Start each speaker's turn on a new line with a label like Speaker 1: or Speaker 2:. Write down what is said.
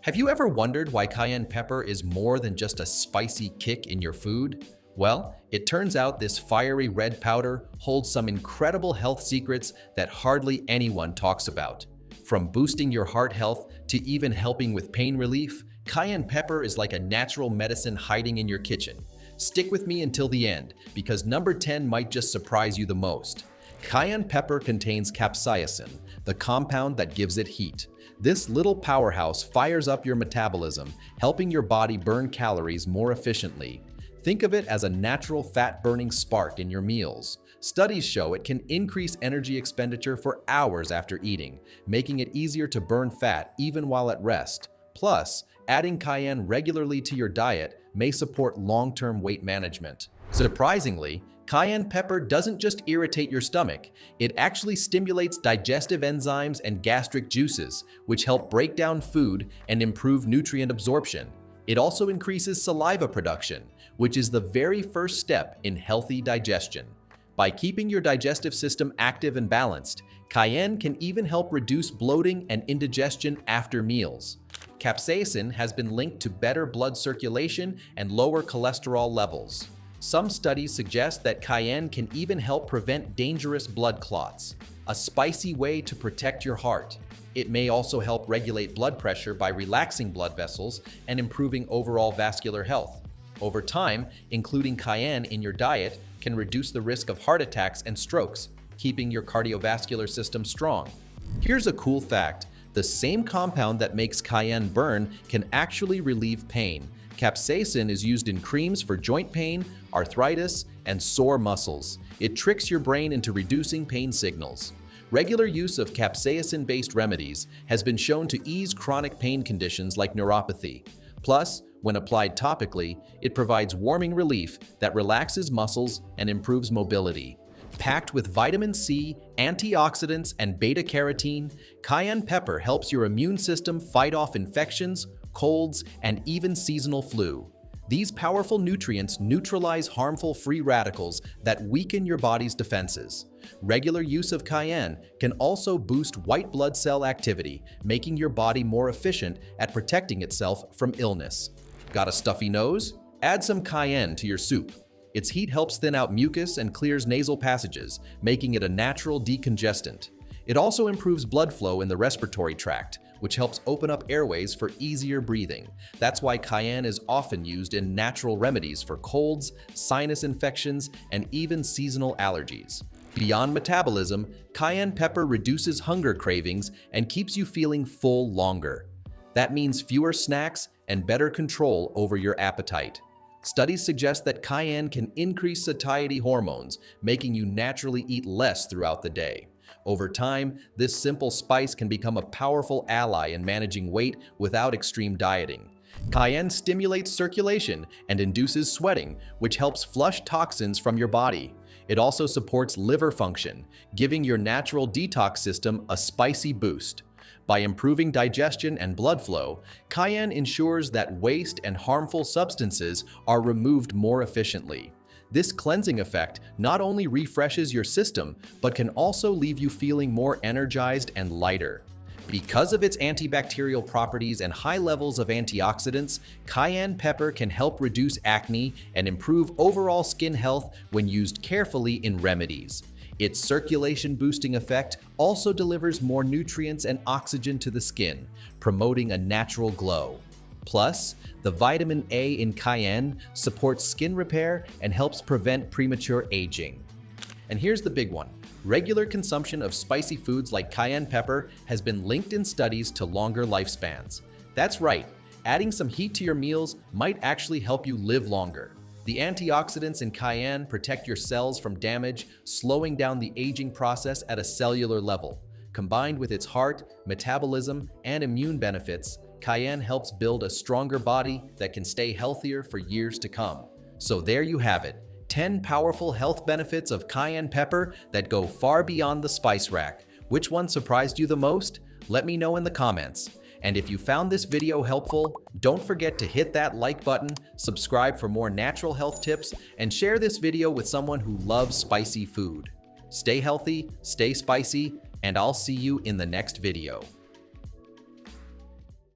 Speaker 1: Have you ever wondered why cayenne pepper is more than just a spicy kick in your food? Well, it turns out this fiery red powder holds some incredible health secrets that hardly anyone talks about. From boosting your heart health to even helping with pain relief, cayenne pepper is like a natural medicine hiding in your kitchen. Stick with me until the end, because number 10 might just surprise you the most. Cayenne pepper contains capsaicin, the compound that gives it heat. This little powerhouse fires up your metabolism, helping your body burn calories more efficiently. Think of it as a natural fat-burning spark in your meals. Studies show it can increase energy expenditure for hours after eating, making it easier to burn fat even while at rest. Plus, adding cayenne regularly to your diet may support long-term weight management. Surprisingly, cayenne pepper doesn't just irritate your stomach, it actually stimulates digestive enzymes and gastric juices, which help break down food and improve nutrient absorption. It also increases saliva production, which is the very first step in healthy digestion. By keeping your digestive system active and balanced, cayenne can even help reduce bloating and indigestion after meals. Capsaicin has been linked to better blood circulation and lower cholesterol levels. Some studies suggest that cayenne can even help prevent dangerous blood clots, a spicy way to protect your heart. It may also help regulate blood pressure by relaxing blood vessels and improving overall vascular health. Over time, including cayenne in your diet can reduce the risk of heart attacks and strokes, keeping your cardiovascular system strong. Here's a cool fact: the same compound that makes cayenne burn can actually relieve pain. Capsaicin is used in creams for joint pain, arthritis, and sore muscles. It tricks your brain into reducing pain signals. Regular use of capsaicin-based remedies has been shown to ease chronic pain conditions like neuropathy. Plus, when applied topically, it provides warming relief that relaxes muscles and improves mobility. Packed with vitamin C, antioxidants, and beta-carotene, cayenne pepper helps your immune system fight off infections, colds, and even seasonal flu. These powerful nutrients neutralize harmful free radicals that weaken your body's defenses. Regular use of cayenne can also boost white blood cell activity, making your body more efficient at protecting itself from illness. Got a stuffy nose? Add some cayenne to your soup. Its heat helps thin out mucus and clears nasal passages, making it a natural decongestant. It also improves blood flow in the respiratory tract, which helps open up airways for easier breathing. That's why cayenne is often used in natural remedies for colds, sinus infections, and even seasonal allergies. Beyond metabolism, cayenne pepper reduces hunger cravings and keeps you feeling full longer. That means fewer snacks and better control over your appetite. Studies suggest that cayenne can increase satiety hormones, making you naturally eat less throughout the day. Over time, this simple spice can become a powerful ally in managing weight without extreme dieting. Cayenne stimulates circulation and induces sweating, which helps flush toxins from your body. It also supports liver function, giving your natural detox system a spicy boost. By improving digestion and blood flow, cayenne ensures that waste and harmful substances are removed more efficiently. This cleansing effect not only refreshes your system, but can also leave you feeling more energized and lighter. Because of its antibacterial properties and high levels of antioxidants, cayenne pepper can help reduce acne and improve overall skin health when used carefully in remedies. Its circulation-boosting effect also delivers more nutrients and oxygen to the skin, promoting a natural glow. Plus, the vitamin A in cayenne supports skin repair and helps prevent premature aging. And here's the big one. Regular consumption of spicy foods like cayenne pepper has been linked in studies to longer lifespans. That's right, adding some heat to your meals might actually help you live longer. The antioxidants in cayenne protect your cells from damage, slowing down the aging process at a cellular level. Combined with its heart, metabolism, and immune benefits, cayenne helps build a stronger body that can stay healthier for years to come. So there you have it, 10 powerful health benefits of cayenne pepper that go far beyond the spice rack. Which one surprised you the most? Let me know in the comments. And if you found this video helpful, don't forget to hit that like button, subscribe for more natural health tips, and share this video with someone who loves spicy food. Stay healthy, stay spicy, and I'll see you in the next video.